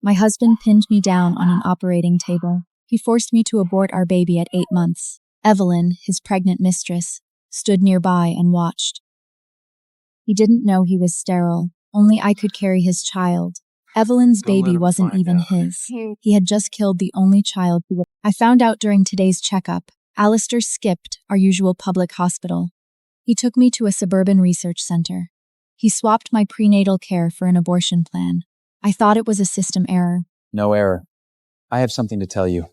My husband pinned me down on an operating table. He forced me to abort our baby at 8 months. Evelyn, his pregnant mistress, stood nearby and watched. He didn't know he was sterile. Only I could carry his child. Evelyn's baby wasn't even his. He had just killed the only child who would. I found out during today's checkup. Alistair skipped our usual public hospital. He took me to a suburban research center. He swapped my prenatal care for an abortion plan. I thought it was a system error. No error. I have something to tell you.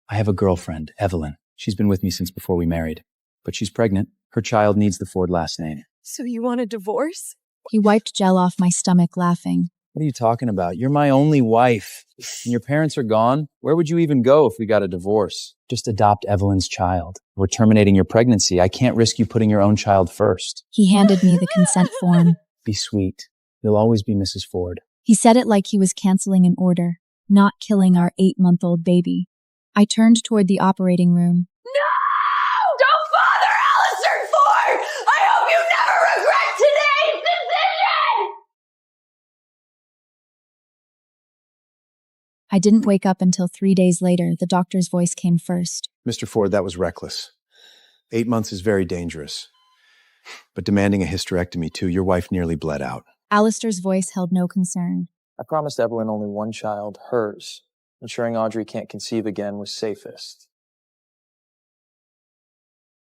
I have a girlfriend, Evelyn. She's been with me since before we married. But she's pregnant. Her child needs the Ford last name. So you want a divorce? He wiped gel off my stomach, laughing. What are you talking about? You're my only wife. And your parents are gone. Where would you even go if we got a divorce? Just adopt Evelyn's child. We're terminating your pregnancy. I can't risk you putting your own child first. He handed me the consent form. Be sweet. You'll always be Mrs. Ford. He said it like he was canceling an order, not killing our 8-month-old baby. I turned toward the operating room. No! Don't bother Alistair Ford! I hope you never regret today's decision! I didn't wake up until 3 days later. The doctor's voice came first. Mr. Ford, that was reckless. 8 months is very dangerous. But demanding a hysterectomy too, your wife nearly bled out. Alistair's voice held no concern. I promised Evelyn only one child, hers. Ensuring Audrey can't conceive again was safest.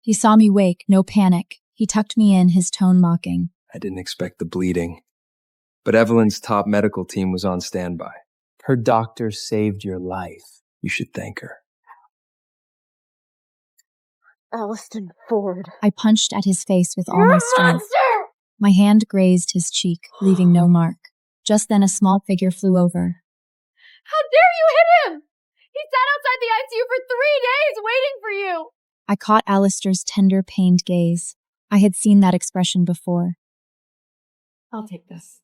He saw me wake, no panic. He tucked me in, his tone mocking. I didn't expect the bleeding. But Evelyn's top medical team was on standby. Her doctor saved your life. You should thank her. Alistair Ford. I punched at his face with all my strength. My hand grazed his cheek, leaving no mark. Just then a small figure flew over. How dare you hit him! He sat outside the ICU for 3 days waiting for you! I caught Alistair's tender, pained gaze. I had seen that expression before. I'll take this.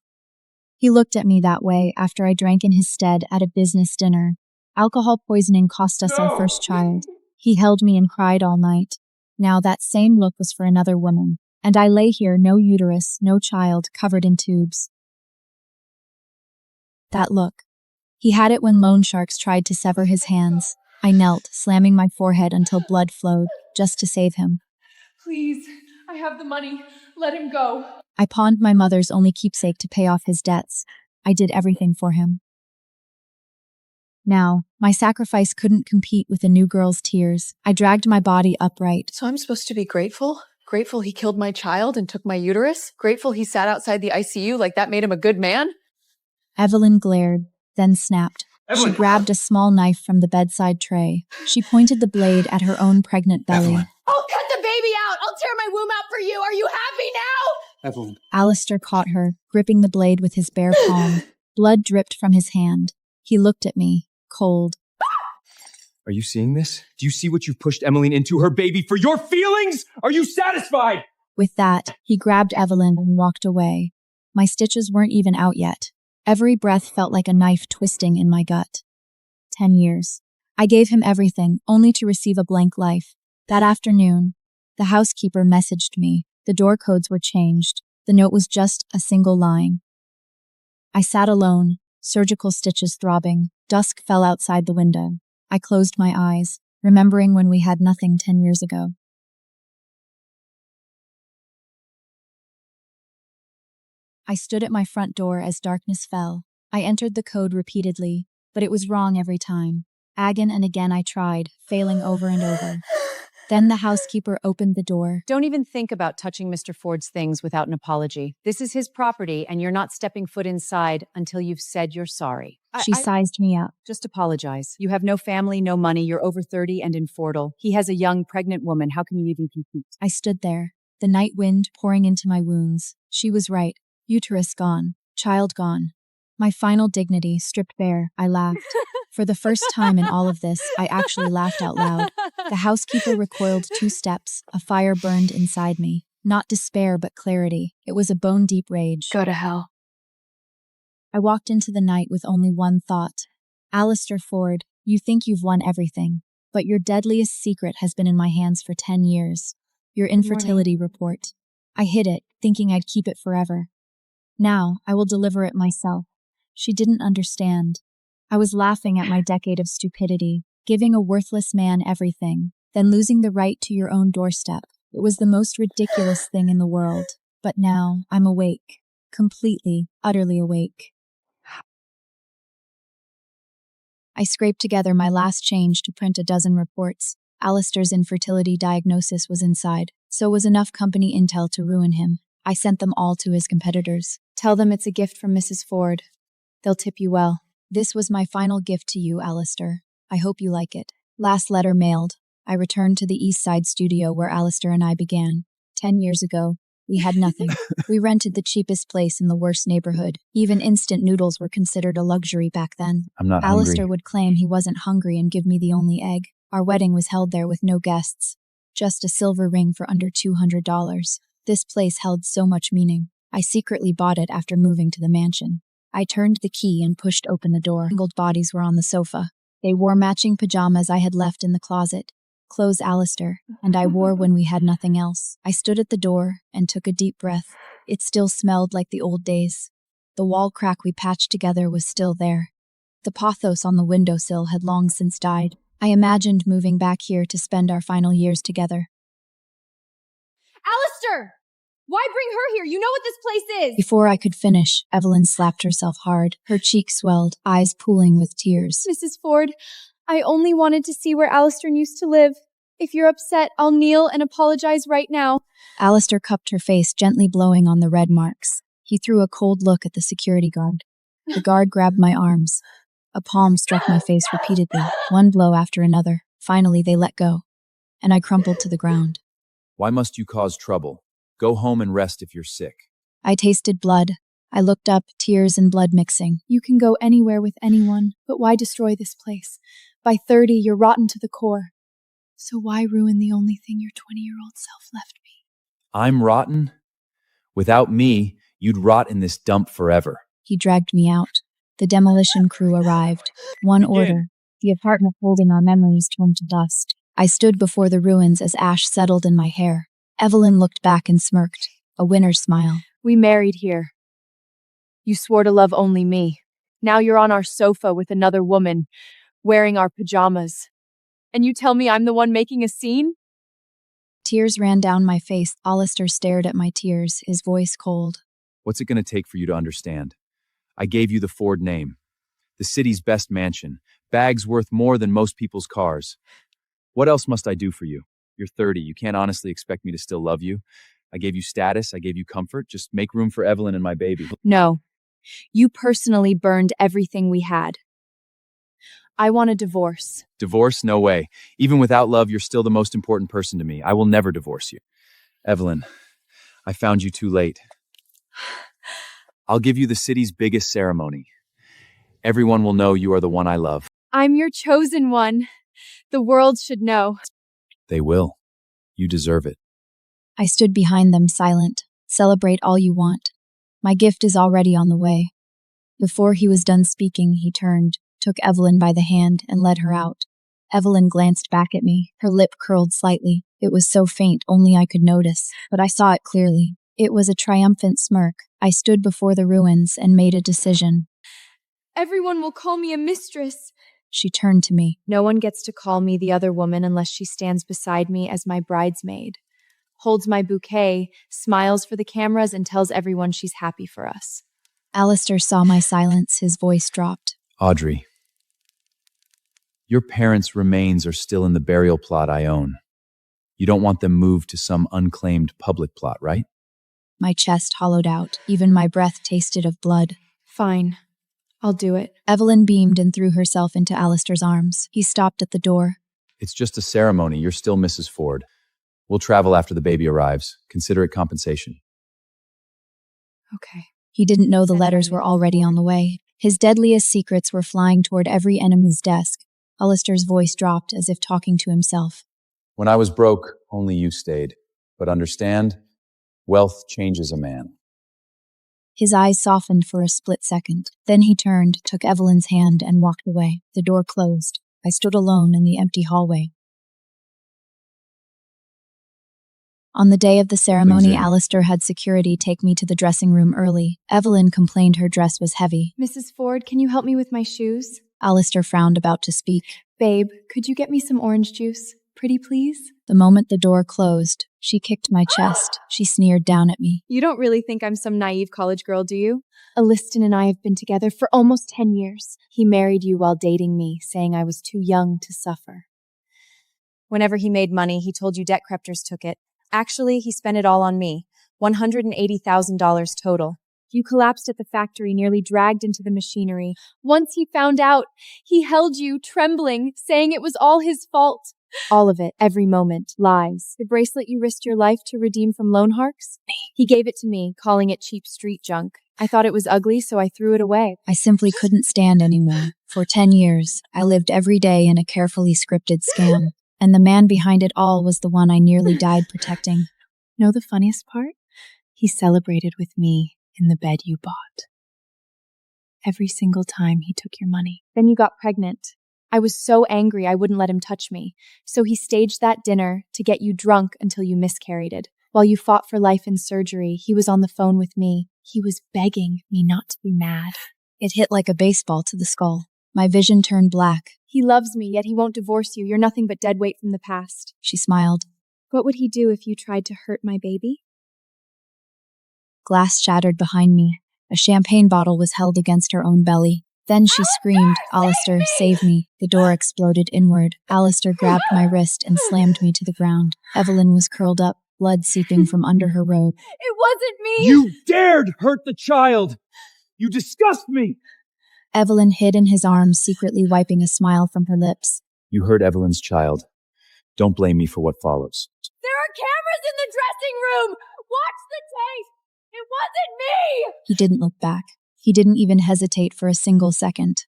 He looked at me that way after I drank in his stead at a business dinner. Alcohol poisoning cost us our first child. He held me and cried all night. Now that same look was for another woman. And I lay here, no uterus, no child, covered in tubes. That look. He had it when loan sharks tried to sever his hands. I knelt, slamming my forehead until blood flowed, just to save him. Please, I have the money. Let him go. I pawned my mother's only keepsake to pay off his debts. I did everything for him. Now, my sacrifice couldn't compete with a new girl's tears. I dragged my body upright. So I'm supposed to be grateful? Grateful he killed my child and took my uterus? Grateful he sat outside the ICU like that made him a good man? Evelyn glared, then snapped. Evelyn. She grabbed a small knife from the bedside tray. She pointed the blade at her own pregnant belly. Evelyn. I'll cut the baby out! I'll tear my womb out for you! Are you happy now? Evelyn. Alistair caught her, gripping the blade with his bare palm. Blood dripped from his hand. He looked at me, cold. Are you seeing this? Do you see what you've pushed Emmeline into, her baby, for your feelings? Are you satisfied? With that, he grabbed Evelyn and walked away. My stitches weren't even out yet. Every breath felt like a knife twisting in my gut. 10 years. I gave him everything, only to receive a blank life. That afternoon, the housekeeper messaged me. The door codes were changed. The note was just a single line. I sat alone, surgical stitches throbbing. Dusk fell outside the window. I closed my eyes, remembering when we had nothing 10 years ago. I stood at my front door as darkness fell. I entered the code repeatedly, but it was wrong every time. Again and again I tried, failing over and over. Then the housekeeper opened the door. Don't even think about touching Mr. Ford's things without an apology. This is his property, and you're not stepping foot inside until you've said you're sorry. She sized me up. Just apologize. You have no family, no money, you're over 30 and infertile. He has a young, pregnant woman. How can you even compete? I stood there, the night wind pouring into my wounds. She was right. Uterus gone. Child gone. My final dignity stripped bare. I laughed. For the first time in all of this, I actually laughed out loud. The housekeeper recoiled 2 steps. A fire burned inside me. Not despair, but clarity. It was a bone-deep rage. Go to hell. I walked into the night with only one thought. Alistair Ford, you think you've won everything, but your deadliest secret has been in my hands for 10 years. Your infertility report. I hid it, thinking I'd keep it forever. Now, I will deliver it myself. She didn't understand. I was laughing at my decade of stupidity, giving a worthless man everything, then losing the right to your own doorstep. It was the most ridiculous thing in the world. But now, I'm awake. Completely, utterly awake. I scraped together my last change to print a dozen reports. Alistair's infertility diagnosis was inside. So was enough company intel to ruin him. I sent them all to his competitors. Tell them it's a gift from Mrs. Ford. They'll tip you well. This was my final gift to you, Alistair. I hope you like it. Last letter mailed. I returned to the East Side studio where Alistair and I began. 10 years ago, we had nothing. We rented the cheapest place in the worst neighborhood. Even instant noodles were considered a luxury back then. I'm not Alistair hungry. would claim he wasn't hungry and give me the only egg. Our wedding was held there with no guests. Just a silver ring for under $200. This place held so much meaning. I secretly bought it after moving to the mansion. I turned the key and pushed open the door. Mangled bodies were on the sofa. They wore matching pajamas I had left in the closet. Clothes Alistair, and I wore when we had nothing else. I stood at the door and took a deep breath. It still smelled like the old days. The wall crack we patched together was still there. The pothos on the windowsill had long since died. I imagined moving back here to spend our final years together. Alistair! Why bring her here? You know what this place is! Before I could finish, Evelyn slapped herself hard. Her cheeks swelled, eyes pooling with tears. Mrs. Ford, I only wanted to see where Alistair used to live. If you're upset, I'll kneel and apologize right now. Alistair cupped her face, gently blowing on the red marks. He threw a cold look at the security guard. The guard grabbed my arms. A palm struck my face repeatedly, one blow after another. Finally, they let go, and I crumpled to the ground. Why must you cause trouble? Go home and rest if you're sick. I tasted blood. I looked up, tears and blood mixing. You can go anywhere with anyone, but why destroy this place? By 30, you're rotten to the core. So why ruin the only thing your 20-year-old self left me? I'm rotten? Without me, you'd rot in this dump forever. He dragged me out. The demolition crew arrived. One order. The apartment holding our memories turned to dust. I stood before the ruins as ash settled in my hair. Evelyn looked back and smirked, a winner's smile. We married here. You swore to love only me. Now you're on our sofa with another woman, wearing our pajamas. And you tell me I'm the one making a scene? Tears ran down my face. Alistair stared at my tears, his voice cold. What's it going to take for you to understand? I gave you the Ford name. The city's best mansion. Bags worth more than most people's cars. What else must I do for you? You're 30. You can't honestly expect me to still love you. I gave you status. I gave you comfort. Just make room for Evelyn and my baby. No. You personally burned everything we had. I want a divorce. Divorce? No way. Even without love, you're still the most important person to me. I will never divorce you. Evelyn, I found you too late. I'll give you the city's biggest ceremony. Everyone will know you are the one I love. I'm your chosen one. The world should know. They will. You deserve it. I stood behind them, silent. Celebrate all you want. My gift is already on the way. Before he was done speaking, he turned, took Evelyn by the hand, and led her out. Evelyn glanced back at me, her lip curled slightly. It was so faint only I could notice, but I saw it clearly. It was a triumphant smirk. I stood before the ruins and made a decision. Everyone will call me a mistress. She turned to me. No one gets to call me the other woman unless she stands beside me as my bridesmaid, holds my bouquet, smiles for the cameras, and tells everyone she's happy for us. Alistair saw my silence, his voice dropped. Audrey, your parents' remains are still in the burial plot I own. You don't want them moved to some unclaimed public plot, right? My chest hollowed out. Even my breath tasted of blood. Fine. I'll do it. Evelyn beamed and threw herself into Alistair's arms. He stopped at the door. It's just a ceremony. You're still Mrs. Ford. We'll travel after the baby arrives. Consider it compensation. Okay. He didn't know the letters were already on the way. His deadliest secrets were flying toward every enemy's desk. Alistair's voice dropped as if talking to himself. When I was broke, only you stayed. But understand, wealth changes a man. His eyes softened for a split second. Then he turned, took Evelyn's hand, and walked away. The door closed. I stood alone in the empty hallway. On the day of the ceremony, in. Alistair had security take me to the dressing room early. Evelyn complained her dress was heavy. Mrs. Ford, can you help me with my shoes? Alistair frowned, about to speak. Babe, could you get me some orange juice? Pretty please? The moment the door closed, she kicked my chest. She sneered down at me. You don't really think I'm some naive college girl, do you? Aliston and I have been together for almost 10 years. He married you while dating me, saying I was too young to suffer. Whenever he made money, he told you debt creditors took it. Actually, he spent it all on me. $180,000 total. You collapsed at the factory, nearly dragged into the machinery. Once he found out, he held you, trembling, saying it was all his fault. All of it, every moment, lies. The bracelet you risked your life to redeem from Loneharks? He gave it to me, calling it cheap street junk. I thought it was ugly, so I threw it away. I simply couldn't stand anymore. For 10 years, I lived every day in a carefully scripted scam. And the man behind it all was the one I nearly died protecting. Know the funniest part? He celebrated with me in the bed you bought. Every single time he took your money. Then you got pregnant. I was so angry I wouldn't let him touch me. So he staged that dinner to get you drunk until you miscarried. While you fought for life in surgery, he was on the phone with me. He was begging me not to be mad. It hit like a baseball to the skull. My vision turned black. He loves me, yet he won't divorce you. You're nothing but dead weight from the past. She smiled. What would he do if you tried to hurt my baby? Glass shattered behind me. A champagne bottle was held against her own belly. Then she screamed, "Alistair, save me." The door exploded inward. Alistair grabbed my wrist and slammed me to the ground. Evelyn was curled up, blood seeping from under her robe. It wasn't me! You dared hurt the child! You disgust me! Evelyn hid in his arms, secretly wiping a smile from her lips. You hurt Evelyn's child. Don't blame me for what follows. There are cameras in the dressing room! Watch the tape! It wasn't me! He didn't look back. He didn't even hesitate for a single second.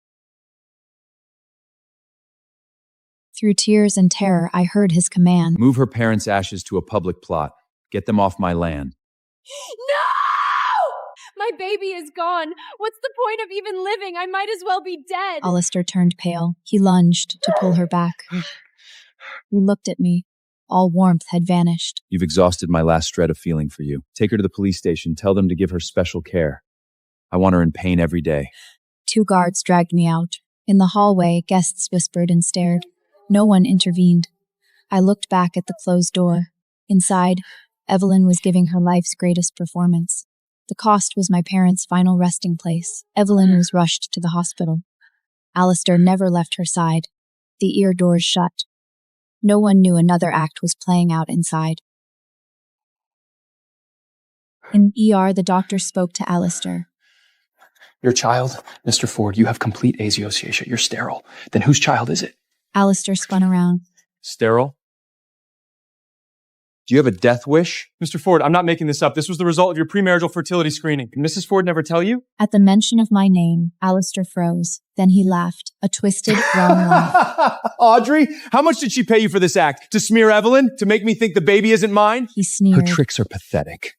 Through tears and terror, I heard his command. Move her parents' ashes to a public plot. Get them off my land. No! My baby is gone. What's the point of even living? I might as well be dead. Alistair turned pale. He lunged to pull her back. He looked at me. All warmth had vanished. You've exhausted my last shred of feeling for you. Take her to the police station. Tell them to give her special care. I want her in pain every day. 2 guards dragged me out. In the hallway, guests whispered and stared. No one intervened. I looked back at the closed door. Inside, Evelyn was giving her life's greatest performance. The cost was my parents' final resting place. Evelyn was rushed to the hospital. Alistair never left her side. The ear doors shut. No one knew another act was playing out inside. In ER, the doctor spoke to Alistair. Your child, Mr. Ford, you have complete aziosia. You're sterile. Then whose child is it? Alistair spun around. Sterile? Do you have a death wish? Mr. Ford, I'm not making this up. This was the result of your premarital fertility screening. Did Mrs. Ford never tell you? At the mention of my name, Alistair froze. Then he laughed, a twisted, wrong laugh. Audrey, how much did she pay you for this act? To smear Evelyn? To make me think the baby isn't mine? He Her sneered. tricks are pathetic.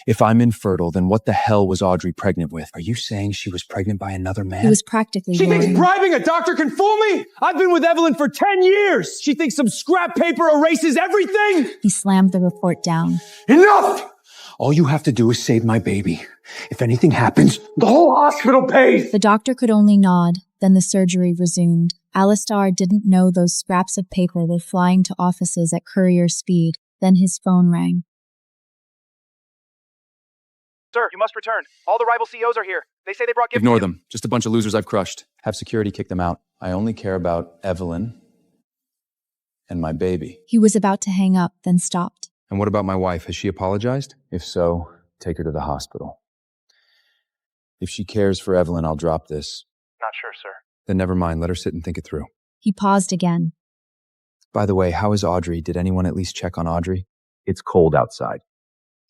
If I'm infertile, then what the hell was Audrey pregnant with? Are you saying she was pregnant by another man? He was practically She thinks roaring. bribing a doctor can fool me? I've been with Evelyn for 10 years. She thinks some scrap paper erases everything. He slammed the report down. Enough! All you have to do is save my baby. If anything happens, the whole hospital pays. The doctor could only nod. Then the surgery resumed. Alistair didn't know those scraps of paper were flying to offices at courier speed. Then his phone rang. Sir, you must return. All the rival CEOs are here. They say they brought gifts. Ignore them. Just a bunch of losers I've crushed. Have security kick them out. I only care about Evelyn and my baby. He was about to hang up, then stopped. And what about my wife? Has she apologized? If so, take her to the hospital. If she cares for Evelyn, I'll drop this. Not sure, sir. Then never mind. Let her sit and think it through. He paused again. By the way, how is Audrey? Did anyone at least check on Audrey? It's cold outside.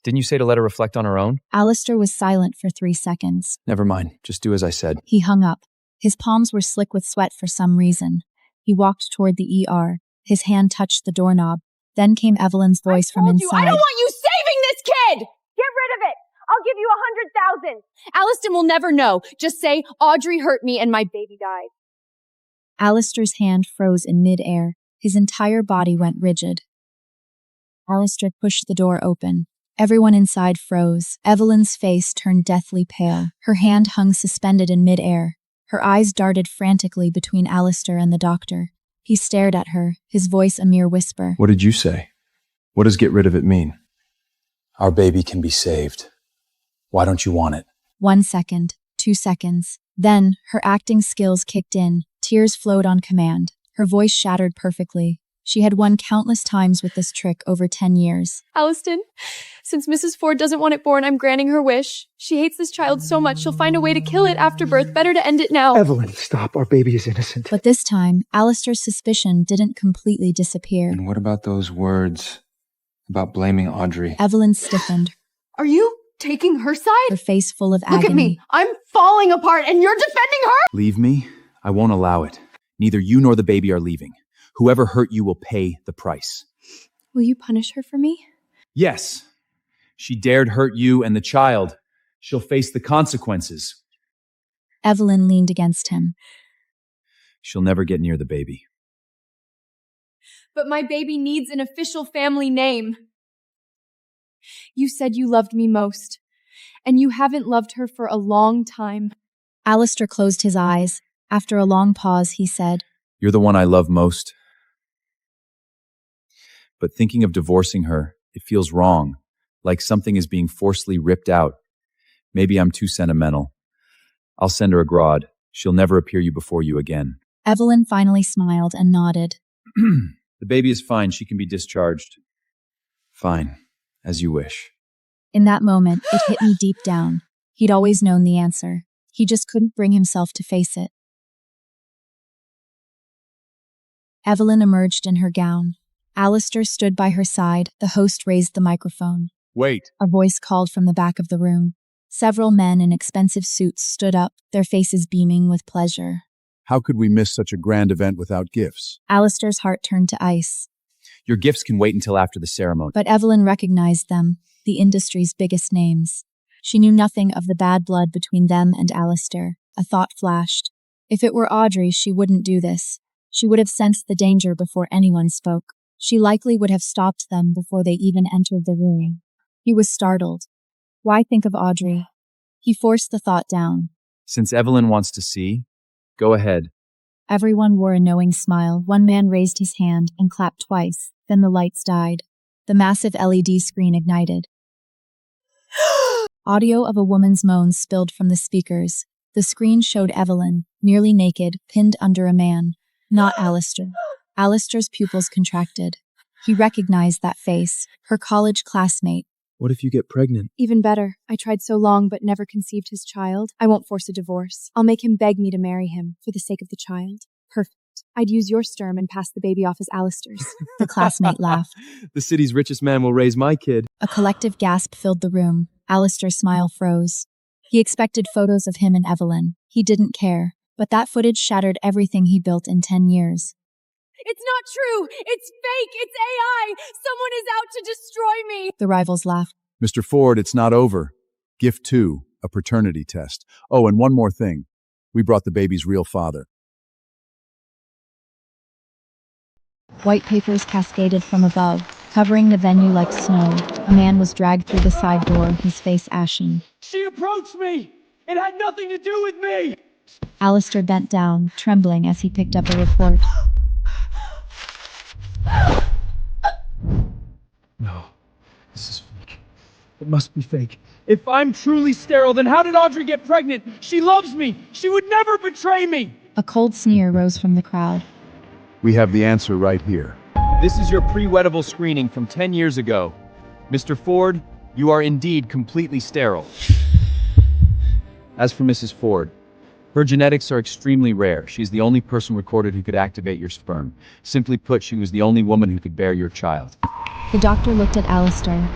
Didn't you say to let her reflect on her own? Alistair was silent for 3 seconds. Never mind. Just do as I said. He hung up. His palms were slick with sweat for some reason. He walked toward the ER. His hand touched the doorknob. Then came Evelyn's voice from inside. I don't want you saving this kid! Get rid of it! I'll give you 100,000. Aliston will never know. Just say, Audrey hurt me and my baby died. Alistair's hand froze in mid-air. His entire body went rigid. Alistair pushed the door open. Everyone inside froze. Evelyn's face turned deathly pale. Her hand hung suspended in midair. Her eyes darted frantically between Alistair and the doctor. He stared at her, his voice a mere whisper. What did you say? What does get rid of it mean? Our baby can be saved. Why don't you want it? 1 second, 2 seconds. Then, her acting skills kicked in. Tears flowed on command. Her voice shattered perfectly. She had won countless times with this trick over 10 years. Alliston, since Mrs. Ford doesn't want it born, I'm granting her wish. She hates this child so much, she'll find a way to kill it after birth. Better to end it now. Evelyn, stop. Our baby is innocent. But this time, Alistair's suspicion didn't completely disappear. And what about those words about blaming Audrey? Evelyn stiffened, Are you taking her side? her face full of Look agony. at me. I'm falling apart and you're defending her? Leave me? I won't allow it. Neither you nor the baby are leaving. Whoever hurt you will pay the price. Will you punish her for me? Yes. She dared hurt you and the child. She'll face the consequences. Evelyn leaned against him. She'll never get near the baby. But my baby needs an official family name. You said you loved me most, and you haven't loved her for a long time. Alistair closed his eyes. After a long pause, he said, You're the one I love most. But thinking of divorcing her, it feels wrong, like something is being forcibly ripped out. Maybe I'm too sentimental. I'll send her abroad. She'll never appear before you again. Evelyn finally smiled and nodded. The baby is fine. She can be discharged. Fine, as you wish. In that moment, it hit me deep down. He'd always known the answer. He just couldn't bring himself to face it. Evelyn emerged in her gown. Alistair stood by her side. The host raised the microphone. Wait. A voice called from the back of the room. Several men in expensive suits stood up, their faces beaming with pleasure. How could we miss such a grand event without gifts? Alistair's heart turned to ice. Your gifts can wait until after the ceremony. But Evelyn recognized them, the industry's biggest names. She knew nothing of the bad blood between them and Alistair. A thought flashed. If it were Audrey, she wouldn't do this. She would have sensed the danger before anyone spoke. She likely would have stopped them before they even entered the room. He was startled. Why think of Audrey? He forced the thought down. Since Evelyn wants to see, go ahead. Everyone wore a knowing smile. One man raised his hand and clapped twice. Then the lights died. The massive LED screen ignited. Audio of a woman's moans spilled from the speakers. The screen showed Evelyn, nearly naked, pinned under a man. Not Alistair. Alistair's pupils contracted. He recognized that face, her college classmate. What if you get pregnant? Even better. I tried so long but never conceived his child. I won't force a divorce. I'll make him beg me to marry him for the sake of the child. Perfect. I'd use your sperm and pass the baby off as Alistair's. The classmate laughed. The city's richest man will raise my kid. A collective gasp filled the room. Alistair's smile froze. He expected photos of him and Evelyn. He didn't care. But that footage shattered everything he built in 10 years. It's not true! It's fake! It's AI! Someone is out to destroy me! The rivals laughed. Mr. Ford, it's not over. Gift 2, a paternity test. Oh, and one more thing. We brought the baby's real father. White papers cascaded from above, covering the venue like snow. A man was dragged through the side door, his face ashen. She approached me! It had nothing to do with me! Alistair bent down, trembling as he picked up a report. No, this is fake. It must be fake. If I'm truly sterile, then how did Audrey get pregnant? She loves me. She would never betray me. A cold sneer rose from the crowd. We have the answer right here. This is your pre-wettable screening from 10 years ago. Mr. Ford, you are indeed completely sterile. As for Mrs. Ford, her genetics are extremely rare. She's the only person recorded who could activate your sperm. Simply put, she was the only woman who could bear your child. The doctor looked at Alistair.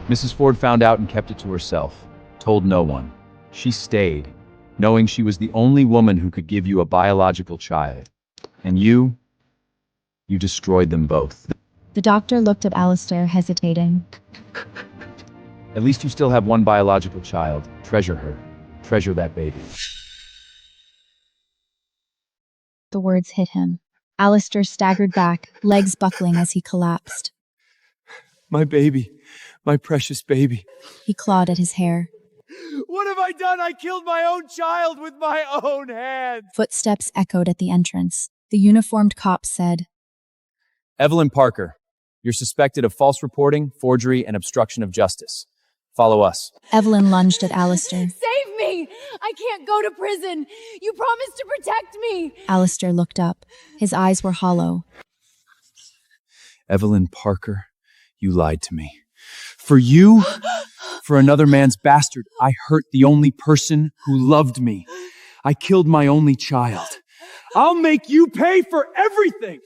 Mrs. Ford found out and kept it to herself. Told no one. She stayed, knowing she was the only woman who could give you a biological child. And you destroyed them both. The doctor looked at Alistair, hesitating. At least you still have one biological child. Treasure her. Treasure that baby. The words hit him. Alistair staggered back, legs buckling as he collapsed. My baby. My precious baby. He clawed at his hair. What have I done? I killed my own child with my own hands. Footsteps echoed at the entrance. The uniformed cop said, Evelyn Parker, you're suspected of false reporting, forgery, and obstruction of justice. Follow us. Evelyn lunged at Alistair. Save me! I can't go to prison! You promised to protect me! Alistair looked up. His eyes were hollow. Evelyn Parker, you lied to me. For you, for another man's bastard, I hurt the only person who loved me. I killed my only child. I'll make you pay for everything!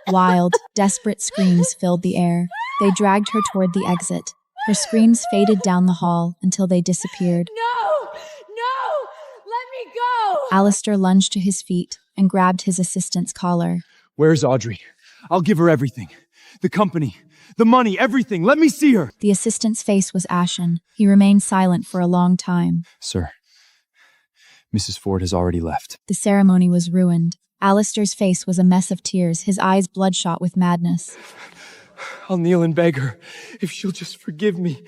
Wild, desperate screams filled the air. They dragged her toward the exit. Her screams faded down the hall until they disappeared. No! No! Let me go! Alistair lunged to his feet and grabbed his assistant's collar. Where's Audrey? I'll give her everything. The company, the money, everything. Let me see her. The assistant's face was ashen. He remained silent for a long time. Sir, Mrs. Ford has already left. The ceremony was ruined. Alistair's face was a mess of tears, his eyes bloodshot with madness. I'll kneel and beg her if she'll just forgive me.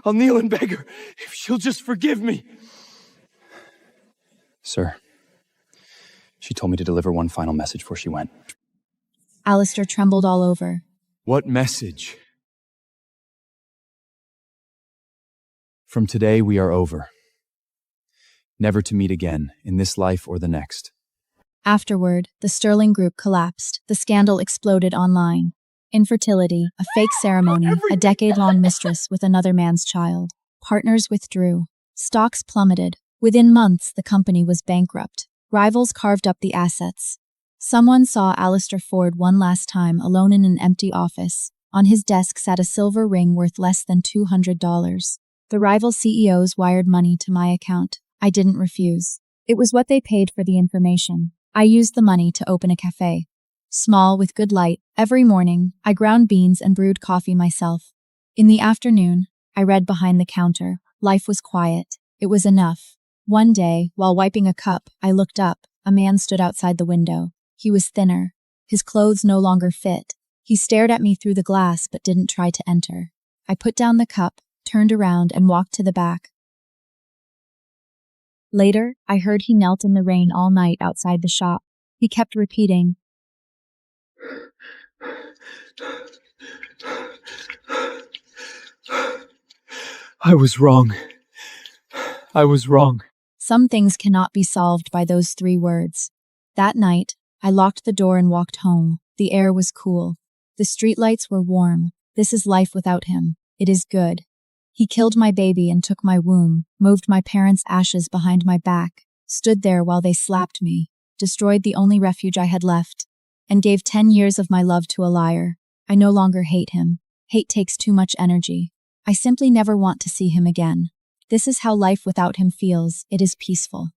I'll kneel and beg her if she'll just forgive me. Sir, she told me to deliver one final message before she went. Alistair trembled all over. What message? From today, we are over. Never to meet again, in this life or the next. Afterward, the Sterling Group collapsed. The scandal exploded online. Infertility, a fake ceremony, a decade-long mistress with another man's child. Partners withdrew. Stocks plummeted. Within months, the company was bankrupt. Rivals carved up the assets. Someone saw Alistair Ford one last time alone in an empty office. On his desk sat a silver ring worth less than $200. The rival CEOs wired money to my account. I didn't refuse. It was what they paid for the information. I used the money to open a cafe. Small, with good light, every morning, I ground beans and brewed coffee myself. In the afternoon, I read behind the counter. Life was quiet. It was enough. One day, while wiping a cup, I looked up. A man stood outside the window. He was thinner. His clothes no longer fit. He stared at me through the glass but didn't try to enter. I put down the cup, turned around, and walked to the back. Later, I heard he knelt in the rain all night outside the shop. He kept repeating, I was wrong. I was wrong. Some things cannot be solved by those 3 words. That night, I locked the door and walked home. The air was cool. The streetlights were warm. This is life without him. It is good. He killed my baby and took my womb, moved my parents' ashes behind my back, stood there while they slapped me, destroyed the only refuge I had left, and gave 10 years of my love to a liar. I no longer hate him. Hate takes too much energy. I simply never want to see him again. This is how life without him feels. It is peaceful.